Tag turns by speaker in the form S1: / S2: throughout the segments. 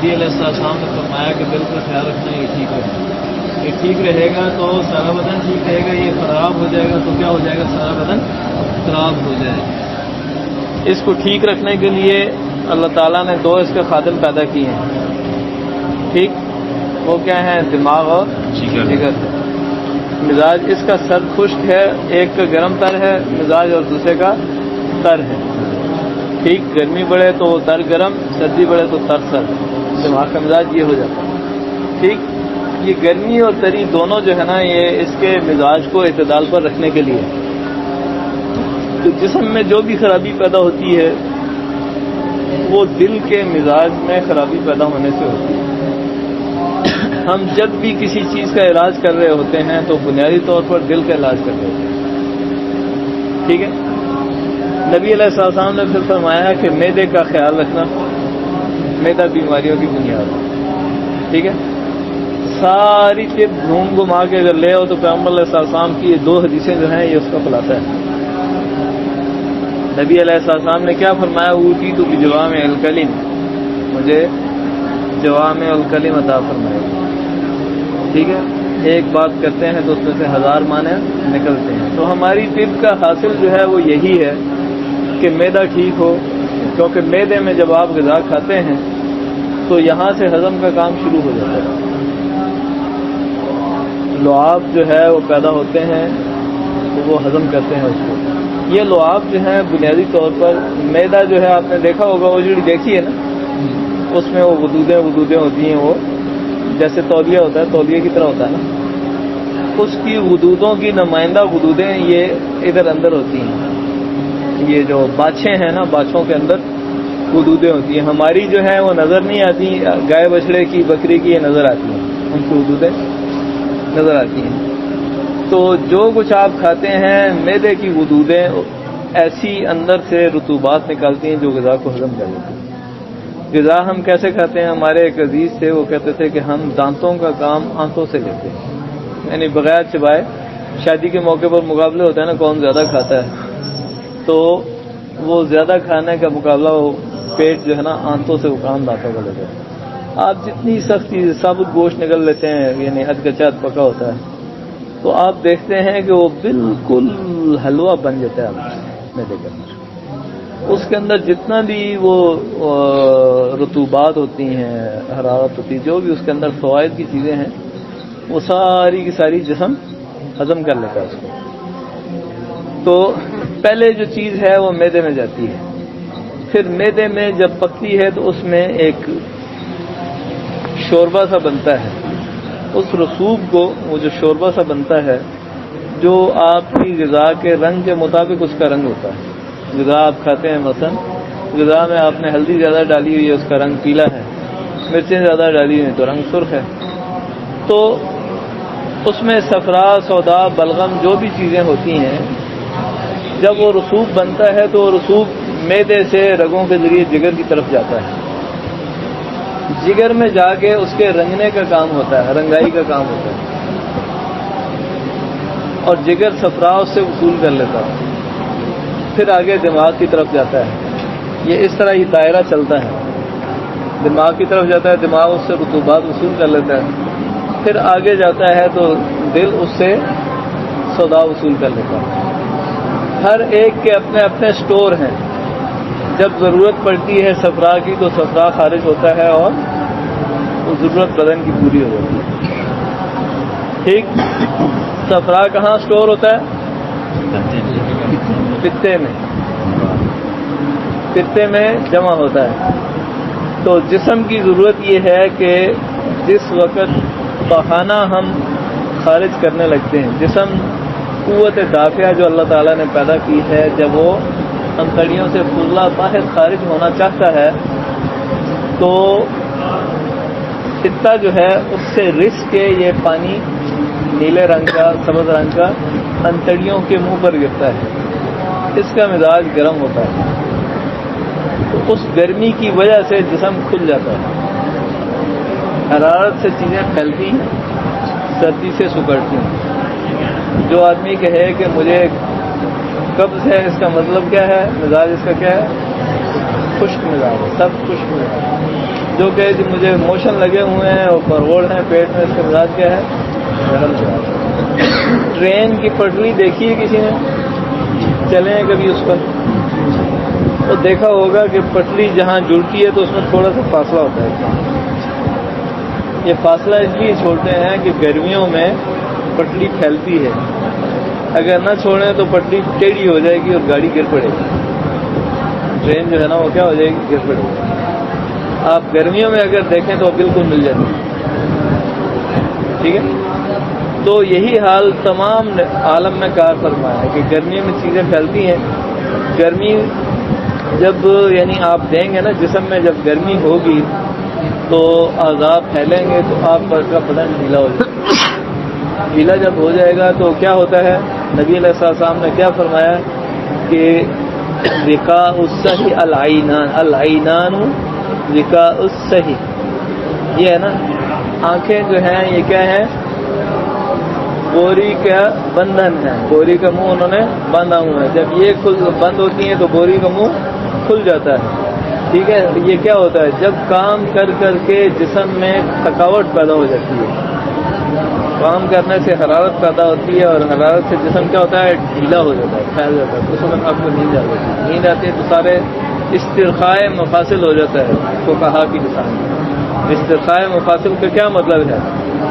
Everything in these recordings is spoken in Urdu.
S1: نبی علیہ السلام نے فرمایا کہ دل کا خیال رکھنا یہ ٹھیک رہے، یہ ٹھیک رہے گا تو سارا بدن ٹھیک رہے گا، یہ خراب ہو جائے گا تو کیا ہو جائے گا؟ سارا بدن خراب ہو جائے گا۔ اس کو ٹھیک رکھنے کے لیے اللہ تعالیٰ نے دو اس کے خادم پیدا کیے ہیں، ٹھیک، وہ کیا ہیں؟ دماغ اور جگر۔ مزاج اس کا سرد خشک ہے، ایک کا گرم تر ہے مزاج اور دوسرے کا تر ہے، ٹھیک، گرمی بڑھے تو وہ تر گرم، سردی بڑھے تو تر سرد، دماغ کا مزاج یہ ہو جاتا ہے، ٹھیک۔ یہ گرمی اور تری دونوں جو ہے نا یہ اس کے مزاج کو اعتدال پر رکھنے کے لیے، تو جسم میں جو بھی خرابی پیدا ہوتی ہے وہ دل کے مزاج میں خرابی پیدا ہونے سے ہوتی ہے۔ ہم جب بھی کسی چیز کا علاج کر رہے ہوتے ہیں تو بنیادی طور پر دل کا علاج کر رہے ہوتے ہیں، ٹھیک ہے۔ نبی علیہ السلام نے پھر فرمایا کہ معدے کا خیال رکھنا، معدہ بیماریوں کی بنیاد ہے، ٹھیک ہے۔ ساری طب گھوم گھما کے اگر لے آؤ تو پیغمبر علیہ السلام کی یہ دو حدیثیں جو ہیں یہ اس کا خلاصہ ہے۔ نبی علیہ السلام نے کیا فرمایا؟ اوٹی تو بجوامع الکلم، مجھے جوامع الکلم عطا فرمائے، ٹھیک ہے۔ ایک بات کرتے ہیں تو اس میں سے 1000 معنی نکلتے ہیں۔ تو ہماری طب کا حاصل جو ہے وہ یہی ہے کہ معدہ ٹھیک ہو، کیونکہ معدے میں جب آپ غذا کھاتے ہیں تو یہاں سے ہضم کا کام شروع ہو جاتا ہے، لعاب جو ہے وہ پیدا ہوتے ہیں تو وہ ہضم کرتے ہیں اس کو۔ یہ لعاب جو ہیں بنیادی طور پر معدہ جو ہے آپ نے دیکھا ہوگا، وہ جڑی دیکھی ہے نا، اس میں وہ غدودیں ہوتی ہیں، وہ جیسے تولیہ ہوتا ہے، تولیے کی طرح ہوتا ہے نا، اس کی غدودوں کی نمائندہ غدودیں یہ ادھر اندر ہوتی ہیں، یہ جو باچھیں ہیں نا، باچھوں کے اندر غدودیں ہوتی ہیں۔ ہماری جو ہیں وہ نظر نہیں آتی، گائے بچڑے کی بکری کی یہ نظر آتی ہیں، ان کی غدودیں نظر آتی ہیں۔ تو جو کچھ آپ کھاتے ہیں معدے کی غدودیں ایسی اندر سے رطوبات نکالتی ہیں جو غذا کو ہضم کر لیتی ہیں۔ غذا ہم کیسے کھاتے ہیں؟ ہمارے ایک عزیز تھے، وہ کہتے تھے کہ ہم دانتوں کا کام آنتوں سے لیتے ہیں، یعنی بغیر چبائے۔ شادی کے موقع پر مقابلے ہوتے ہیں نا، کون زیادہ کھاتا ہے، تو وہ زیادہ کھانے کا مقابلہ وہ پیٹ جو ہے نا آنتوں سے وہ کام دانتوں کا لیتے ہیں۔ آپ جتنی سختی ثابت گوشت نکل لیتے ہیں، یعنی ادگچا پکا ہوتا ہے، تو آپ دیکھتے ہیں کہ وہ بالکل حلوہ بن جاتا ہے معدے کے اندر۔ اس کے اندر جتنا بھی وہ رطوبات ہوتی ہیں، حرارت ہوتی ہے، جو بھی اس کے اندر فوائد کی چیزیں ہیں، وہ ساری کی ساری جسم ہضم کر لیتا ہے اس کو۔ تو پہلے جو چیز ہے وہ معدے میں جاتی ہے، پھر معدے میں جب پکتی ہے تو اس میں ایک شوربہ سا بنتا ہے، اس رسوب کو، وہ جو شوربہ سا بنتا ہے جو آپ کی غذا کے رنگ کے مطابق اس کا رنگ ہوتا ہے۔ غذا آپ کھاتے ہیں، مثلا غذا میں آپ نے ہلدی زیادہ ڈالی ہوئی ہے، اس کا رنگ پیلا ہے، مرچیں زیادہ ڈالی ہوئی ہیں تو رنگ سرخ ہے۔ تو اس میں صفرا، سودا، بلغم جو بھی چیزیں ہوتی ہیں، جب وہ رسوب بنتا ہے تو وہ رسوب معدے سے رگوں کے ذریعے جگر کی طرف جاتا ہے، جگر میں جا کے اس کے رنگنے کا کام ہوتا ہے، رنگائی کا کام ہوتا ہے، اور جگر صفرا اس سے وصول کر لیتا ہے، پھر آگے دماغ کی طرف جاتا ہے۔ یہ اس طرح یہ دائرہ چلتا ہے، دماغ کی طرف جاتا ہے، دماغ اس سے رطوبات وصول کر لیتا ہے، پھر آگے جاتا ہے تو دل اس سے سودا وصول کر لیتا ہے۔ ہر ایک کے اپنے اپنے سٹور ہیں، جب ضرورت پڑتی ہے صفرا کی تو صفرا خارج ہوتا ہے اور وہ ضرورت بدن کی پوری ہو جاتی ہے، ٹھیک۔ صفرا کہاں سٹور ہوتا ہے؟ پتے میں جمع ہوتا ہے۔ تو جسم کی ضرورت یہ ہے کہ جس وقت پخانہ ہم خارج کرنے لگتے ہیں، جسم قوت دافعہ جو اللہ تعالیٰ نے پیدا کی ہے، جب وہ انتڑیوں سے فضلہ باہر خارج ہونا چاہتا ہے تو پتا جو ہے اس سے رس کے یہ پانی نیلے رنگ کا، سبز رنگ کا انتڑیوں کے منہ پر گرتا ہے، اس کا مزاج گرم ہوتا ہے، تو اس گرمی کی وجہ سے جسم کھل جاتا ہے، حرارت سے چیزیں پھیلتی ہیں، سردی سے سکڑتی ہیں۔ جو آدمی کہے کہ مجھے قبض ہے، اس کا مطلب کیا ہے؟ مزاج اس کا کیا ہے؟ خشک مزاج، سب خشک مزاج۔ جو کہ جی مجھے موشن لگے ہوئے ہیں اور پرغوڑ ہیں پیٹ میں، اس کا مزاج کیا ہے؟ گرم مزاج۔ ٹرین کی پٹری دیکھی ہے کسی نے؟ چلیں کبھی اس پر تو دیکھا ہوگا کہ پٹری جہاں جڑتی ہے تو اس میں تھوڑا سا فاصلہ ہوتا ہے۔ یہ فاصلہ اس لیے چھوڑتے ہیں کہ گرمیوں میں پٹری پھیلتی ہے، اگر نہ چھوڑیں تو پٹری ٹیڑھی ہو جائے گی اور گاڑی گر پڑے گی، ٹرین جو ہے نا وہ کیا ہو جائے گی؟ گر پڑے گی۔ آپ گرمیوں میں اگر دیکھیں تو بالکل مل جاتی ہے، ٹھیک ہے؟ تو یہی حال تمام عالم میں کار فرمایا ہے کہ گرمیوں میں چیزیں پھیلتی ہیں۔ گرمی جب یعنی آپ دیں گے نا جسم میں، جب گرمی ہوگی تو اعضاء پھیلیں گے تو آپ کا بدن ڈھیلا ہو جائے گا۔ ڈھیلا جب ہو جائے گا تو کیا ہوتا ہے؟ نبی علیہ السلام نے کیا فرمایا کہ وقاء الصحی العینان، العینان وقاء الصحی، یہ ہے نا آنکھیں جو ہیں یہ کیا ہے؟ بوری کا بندھن ہے، بوری کا منہ انہوں نے باندھا ہوا ہے، جب یہ بند ہوتی ہیں تو بوری کا منہ کھل جاتا ہے، ٹھیک ہے؟ یہ کیا ہوتا ہے؟ جب کام کر کر کے جسم میں تھکاوٹ پیدا ہو جاتی ہے، کام کرنے سے حرارت پیدا ہوتی ہے اور حرارت سے جسم کیا ہوتا ہے؟ ڈھیلا ہو جاتا ہے، پھیل جاتا ہے، اس وقت آپ کو نیند آتی ہے، نیند آتی ہے تو سارے استرخائے مفاصل ہو جاتا ہے، فقہا کی لسان میں۔ استرخائے مفاصل کا کیا مطلب ہے؟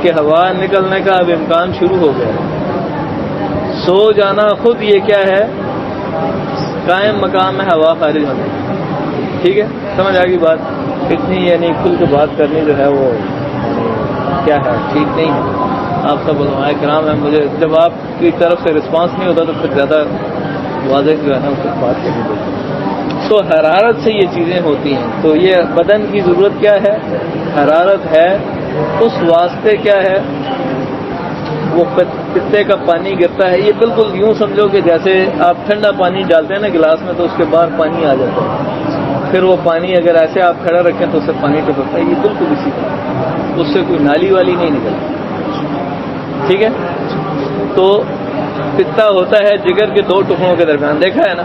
S1: کہ ہوا نکلنے کا اب امکان شروع ہو گیا ہے، سو جانا خود یہ کیا ہے؟ قائم مقام میں ہوا خارج ہونے کی، ٹھیک ہے؟ سمجھ آ گئی بات؟ اتنی یعنی کھل کے بات کرنی جو ہے وہ کیا ہے؟ ٹھیک نہیں ہے۔ آپ سب علماء کرام ہیں، مجھے جب آپ کی طرف سے رسپانس نہیں ہوتا تو پھر زیادہ واضح جو ہے نا اس کو بات کرنی پڑتی ہے۔ تو حرارت سے یہ چیزیں ہوتی ہیں، تو یہ بدن کی ضرورت کیا ہے؟ حرارت ہے، اس واسطے کیا ہے؟ وہ پتے کا پانی گرتا ہے، یہ بالکل یوں سمجھو کہ جیسے آپ ٹھنڈا پانی ڈالتے ہیں نا گلاس میں تو اس کے باہر پانی آ جاتا ہے، پھر وہ پانی اگر ایسے آپ کھڑا رکھیں تو اس سے پانی ٹپکتا ہے، یہ بالکل اسی طرح، اس سے کوئی نالی والی نہیں نکلتی، ٹھیک ہے؟ تو پتا ہوتا ہے جگر کے دو ٹکڑوں کے درمیان، دیکھا ہے نا؟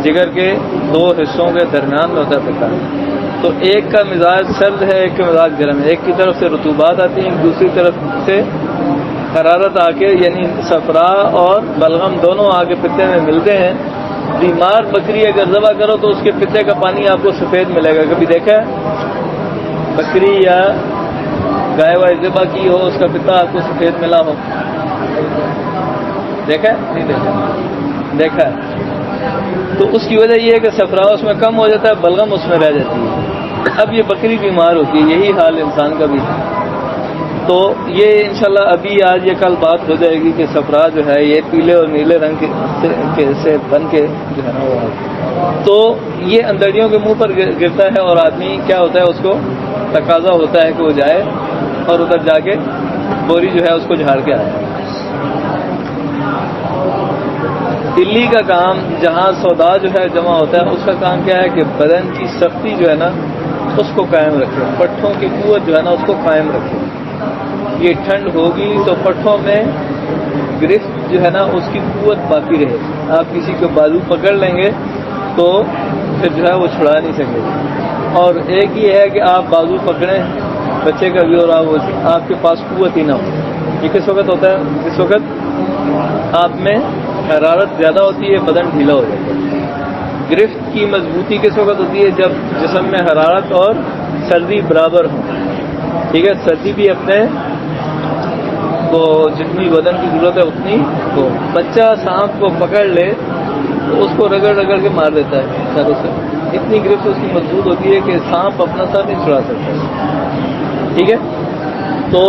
S1: جگر کے دو حصوں کے درمیان میں ہوتا ہے پتا، تو ایک کا مزاج سرد ہے، ایک کا مزاج گرم ہے، ایک کی طرف سے رطوبات آتی ہیں، دوسری طرف سے حرارت آ کے یعنی صفرا اور بلغم دونوں آ کے پتے میں ملتے ہیں۔ بیمار بکری اگر ذبح کرو تو اس کے پتے کا پانی آپ کو سفید ملے گا، کبھی دیکھا ہے؟ بکری یا گائے وائے ذبح کی ہو اس کا پتا آپ کو سفید ملا ہو، دیکھا ہے؟ نہیں دیکھا؟ دیکھا ہے؟ تو اس کی وجہ یہ ہے کہ صفرا اس میں کم ہو جاتا ہے، بلغم اس میں رہ جاتی ہے۔ اب یہ بکری بیمار ہوتی ہے، یہی حال انسان کا بھی ہے۔ تو یہ انشاءاللہ ابھی آج یہ کل بات ہو جائے گی کہ صفرا جو ہے یہ پیلے اور نیلے رنگ سے بن کے جو ہے نا وہ، تو یہ اندڑیوں کے منہ پر گرتا ہے اور آدمی کیا ہوتا ہے؟ اس کو تقاضا ہوتا ہے کہ وہ جائے اور ادھر جا کے بوری جو ہے اس کو جھاڑ کے آئے۔ دلی کا کام جہاں سودا جو ہے جمع ہوتا ہے اس کا کام کیا ہے کہ بدن کی سختی جو ہے نا اس کو قائم رکھے، پٹھوں کی قوت جو ہے نا اس کو قائم رکھے۔ یہ ٹھنڈ ہوگی تو پٹھوں میں گرفت جو ہے نا اس کی قوت باقی رہے، آپ کسی کو بازو پکڑ لیں گے تو پھر جو ہے وہ چھڑا نہیں سکے گا۔ اور ایک یہ ہے کہ آپ بازو پکڑیں بچے کا بھی اور آپ کے پاس قوت ہی نہ ہو، یہ کس وقت ہوتا ہے؟ جس وقت آپ میں حرارت زیادہ ہوتی ہے، بدن ڈھیلا ہو جاتا ہے۔ گرفت کی مضبوطی کس وقت ہوتی ہے؟ جب جسم میں حرارت اور سردی برابر ہو، ٹھیک ہے؟ سردی بھی اپنے کو جتنی بدن کی ضرورت ہے اتنی تو بچہ سانپ کو پکڑ لے تو اس کو رگڑ رگڑ کے مار دیتا ہے سروں سے، اتنی گرفت اس کی مضبوط ہوتی ہے کہ سانپ اپنا سر نہیں چھڑا سکتا، ٹھیک ہے؟ تو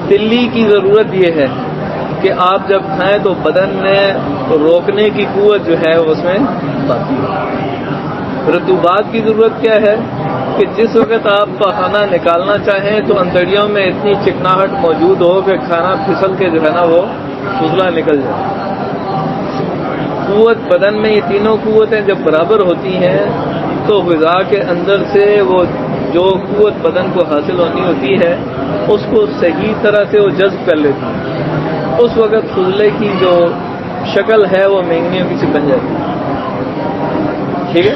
S1: تلی کی ضرورت یہ ہے کہ آپ جب کھائیں تو بدن میں روکنے کی قوت جو ہے اس میں باقی ہے۔ رطوبات کی ضرورت کیا ہے کہ جس وقت آپ کھانا نکالنا چاہیں تو انتڑیوں میں اتنی چکناہٹ موجود ہو کہ کھانا پھسل کے جو ہے نا وہ پھسلا نکل جائے۔ قوت بدن میں یہ تینوں قوتیں جب برابر ہوتی ہیں تو غذا کے اندر سے وہ جو قوت بدن کو حاصل ہونی ہوتی ہے اس کو صحیح طرح سے وہ جذب کر لیتی ہے، اس وقت فضلے کی جو شکل ہے وہ مینگنیوں کی سی بن جاتی ہے، ٹھیک ہے؟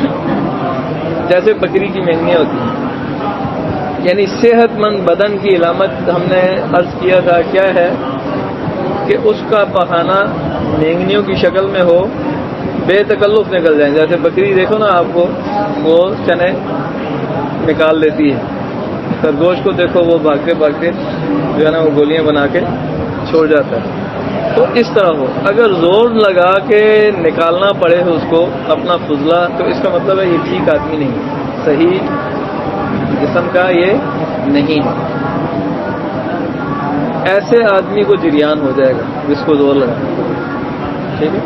S1: جیسے بکری کی مینگنیاں ہوتی ہیں. یعنی صحت مند بدن کی علامت ہم نے عرض کیا تھا کیا ہے کہ اس کا پخانہ مینگنیوں کی شکل میں ہو, بے تکلف نکل جائیں. جیسے بکری دیکھو نا آپ کو, وہ چنے نکال لیتی ہے. خرگوش کو دیکھو وہ بھاگتے بھاگتے جو ہے نا وہ گولیاں بنا کے چھوڑ جاتا ہے. تو اس طرح ہو, اگر زور لگا کے نکالنا پڑے اس کو اپنا فضلہ, تو اس کا مطلب ہے یہ ٹھیک آدمی نہیں, صحیح جسم کا یہ نہیں ہے. ایسے آدمی کو جریان ہو جائے گا جس کو زور لگانا. ٹھیک ہے,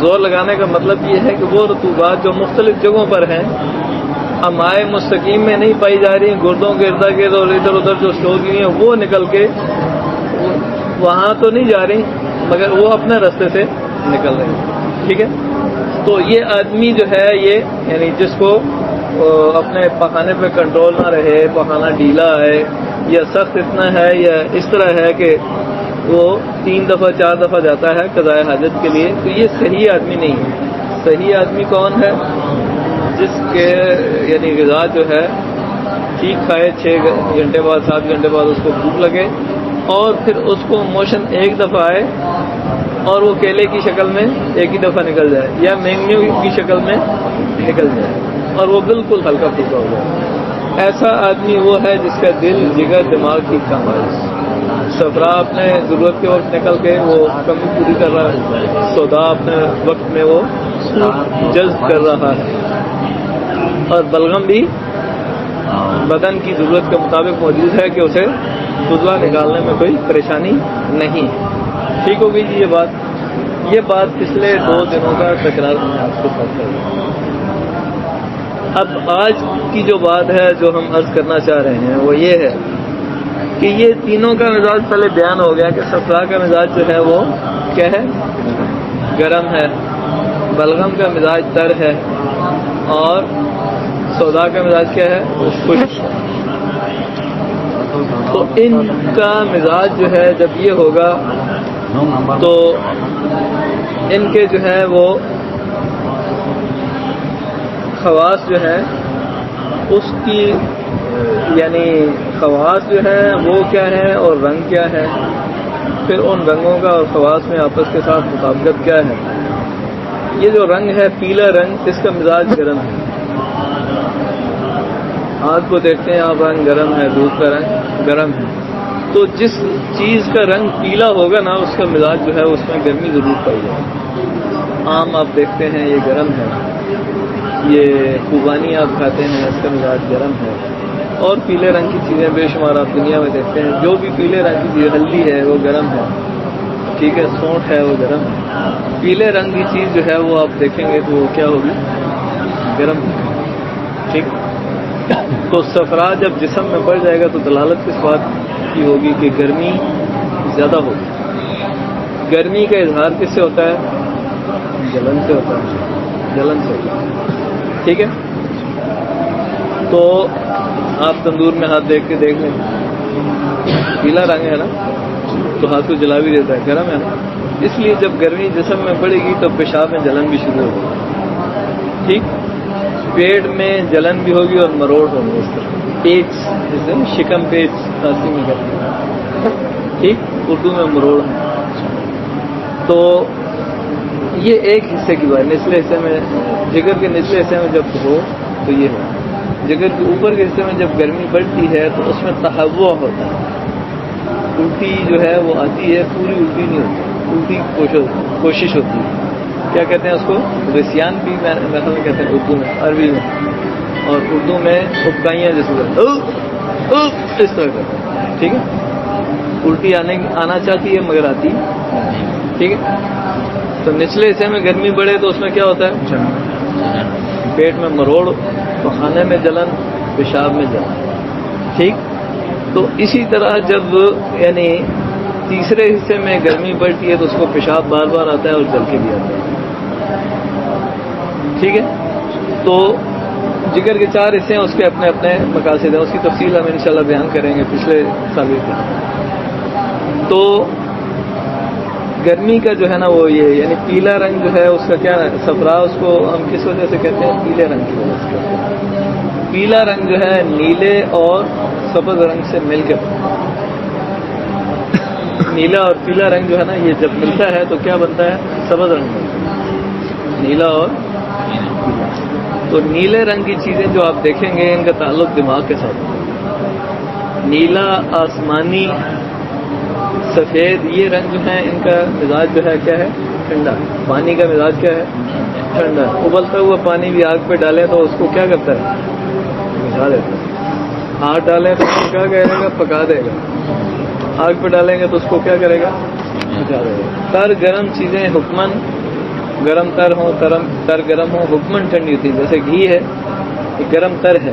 S1: زور لگانے کا مطلب یہ ہے کہ وہ رطوبات جو مختلف جگہوں پر ہیں امائے مستقیم میں نہیں پائی جا رہی ہیں, گردوں کے ارد گرد اور ادھر ادھر جو اسٹور کی ہیں وہ نکل کے وہاں تو نہیں جا رہی, مگر وہ اپنے راستے سے نکل رہے ہیں. ٹھیک ہے, تو یہ آدمی جو ہے یہ یعنی جس کو اپنے پخانے پہ کنٹرول نہ رہے, پخانہ ڈھیلا ہے یا سخت اتنا ہے یا اس طرح ہے کہ وہ 3 دفعہ 4 دفعہ جاتا ہے قضاء حاجت کے لیے, تو یہ صحیح آدمی نہیں ہے. صحیح آدمی کون ہے؟ جس کے یعنی غذا جو ہے ٹھیک کھائے, 6 گھنٹے بعد 7 گھنٹے بعد اس کو بھوک لگے اور پھر اس کو موشن ایک دفعہ آئے اور وہ کیلے کی شکل میں ایک ہی دفعہ نکل جائے یا مینگنیوں کی شکل میں نکل جائے اور وہ بالکل ہلکا پھلکا ہو جائے. ایسا آدمی وہ ہے جس کا دل جگر دماغ ٹھیک کام آئے. صفرا اپنے ضرورت کے وقت نکل کے وہ کمی پوری کر رہا ہے, سودا اپنے وقت میں وہ جذب کر رہا ہے, اور بلغم بھی بدن کی ضرورت کے مطابق موجود ہے کہ اسے فضلہ نکالنے میں کوئی پریشانی نہیں. ٹھیک ہو گئی جی یہ بات پچھلے 2 دنوں کا تکرار میں آپ کو بات کر رہا ہوں. اب آج کی جو بات ہے جو ہم عرض کرنا چاہ رہے ہیں وہ یہ ہے کہ یہ تینوں کا مزاج پہلے بیان ہو گیا کہ صفرا کا مزاج جو ہے وہ کیا ہے؟ گرم ہے. بلغم کا مزاج تر ہے اور سودا کا مزاج کیا ہے؟ خشک. تو ان کا مزاج جو ہے جب یہ ہوگا تو ان کے جو ہے وہ خواص جو ہے اس کی یعنی خواص جو ہے وہ کیا ہے اور رنگ کیا ہے, پھر ان رنگوں کا اور خواص میں آپس کے ساتھ مطابقت کیا ہے. یہ جو رنگ ہے پیلا رنگ, اس کا مزاج گرم ہے. آگ کو دیکھتے ہیں آپ, رنگ گرم ہے, دودھ کا رنگ گرم ہے. تو جس چیز کا رنگ پیلا ہوگا نا اس کا مزاج جو ہے اس میں گرمی ضرور پائی جائے. آم آپ دیکھتے ہیں یہ گرم ہے, یہ خوبانی آپ کھاتے ہیں اس کا مزاج گرم ہے, اور پیلے رنگ کی چیزیں بے شمار آپ دنیا میں دیکھتے ہیں. جو بھی پیلے رنگ کی چیز, ہلدی ہے وہ گرم ہے, ٹھیک ہے, سونٹ ہے وہ گرم ہے. پیلے رنگ کی چیز جو ہے وہ آپ دیکھیں گے تو وہ کیا ہوگی؟ گرم. ٹھیک. تو صفرا جب جسم میں بڑھ جائے گا تو دلالت کس بات کی ہوگی کہ گرمی زیادہ ہوگی. گرمی کا اظہار کس سے ہوتا ہے؟ جلن سے ہوتا ہے, جلن سے ہوتا ہے. ٹھیک ہے. تو آپ تندور میں ہاتھ دیکھ کے دیکھ لیں, پیلا رنگ ہے نا تو ہاتھ کو جلا بھی دیتا ہے, گرم ہے نا. اس لیے جب گرمی جسم میں بڑھے گی تو پیشاب میں جلن بھی شروع ہوگی. ٹھیک. پیٹ میں جلن بھی ہوگی اور مروڑ ہوگی. اس طرح پیچ جسے شکم پیچ خاصی میں کرتے ہیں, ٹھیک, اردو میں مروڑ. تو یہ ایک حصے کی بات. نچلے حصے میں, جگر کے نچلے حصے میں جب ہو تو یہ ہو. جگر کے اوپر کے حصے میں جب گرمی بڑھتی ہے تو اس میں تہوع ہوتا ہے, الٹی جو ہے وہ آتی ہے, پوری الٹی نہیں ہوتی, الٹی کوشش ہوتی ہے. کیا کہتے ہیں اس کو؟ غثیان بھی میں کہتے ہیں اردو میں, عربی میں, اور اردو میں ابکائیاں جیسے اس طرح کرتے ہیں. ٹھیک ہے. الٹی آنا چاہتی ہے مگر آتی. ٹھیک ہے. تو نچلے حصے میں گرمی بڑھے تو اس میں کیا ہوتا ہے؟ پیٹ میں مروڑ, پخانے میں جلن, پیشاب میں جلن. ٹھیک. تو اسی طرح جب یعنی تیسرے حصے میں گرمی بڑھتی ہے تو اس کو پیشاب بار بار آتا ہے اور جل کے بھی آتا ہے. ٹھیک ہے. تو جگر کے 4 حصے ہیں, اس کے اپنے اپنے مقاصد ہیں, اس کی تفصیل ہم انشاءاللہ بیان کریں گے پچھلے سال کے. تو گرمی کا جو ہے نا وہ یہ یعنی پیلا رنگ جو ہے اس کا کیا صفرا, اس کو ہم کس وجہ سے کہتے ہیں؟ پیلے رنگ کی وجہ سے کہتے ہیں. پیلا رنگ جو ہے نیلے اور سبز رنگ سے مل کے نیلا اور پیلا رنگ جو ہے نا یہ جب ملتا ہے تو کیا بنتا ہے؟ سبز رنگ بنتا ہے، نیلا اور تو نیلے رنگ کی چیزیں جو آپ دیکھیں گے ان کا تعلق دماغ کے ساتھ ہے۔ نیلا، آسمانی، سفید یہ رنگ جو ہیں ان کا مزاج جو ہے کیا ہے؟ ٹھنڈا۔ پانی کا مزاج کیا ہے؟ ٹھنڈا۔ ابلتا ہوا پانی بھی آگ پہ ڈالیں تو اس کو کیا کرتا ہے؟ بجھا دیتا ہے۔ ہاتھ ڈالیں تو اس کو کیا کرے گا؟ پکا دے گا۔ آگ پہ ڈالیں گے تو اس کو کیا کرے گا؟ بجھا دے گا۔ تر گرم چیزیں حکمن گرم تر ہوں، تر گرم ہوں، حکمن ٹھنڈی ہوتی ہے۔ جیسے گھی ہے یہ گرم تر ہے،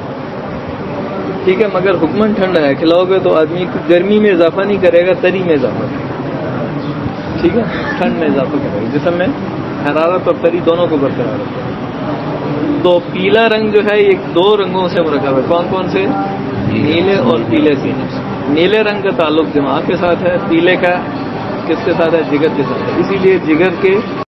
S1: ٹھیک ہے، مگر حکمن ٹھنڈا ہے۔ کھلاؤ گے تو آدمی کو گرمی میں اضافہ نہیں کرے گا، تری میں اضافہ کرے گا، ٹھیک ہے، ٹھنڈ میں اضافہ کرے گا۔ جسم میں حرارت اور تری دونوں کو برقرار رکھے گا۔ تو پیلا رنگ جو ہے یہ دو رنگوں سے مرکب ہے۔ کون کون سے؟ نیلے اور پیلے سے۔ نیلے رنگ کا تعلق دماغ کے ساتھ ہے، پیلے کا کس کے ساتھ ہے؟ جگر کے ساتھ ہے۔ اسی لیے جگر کے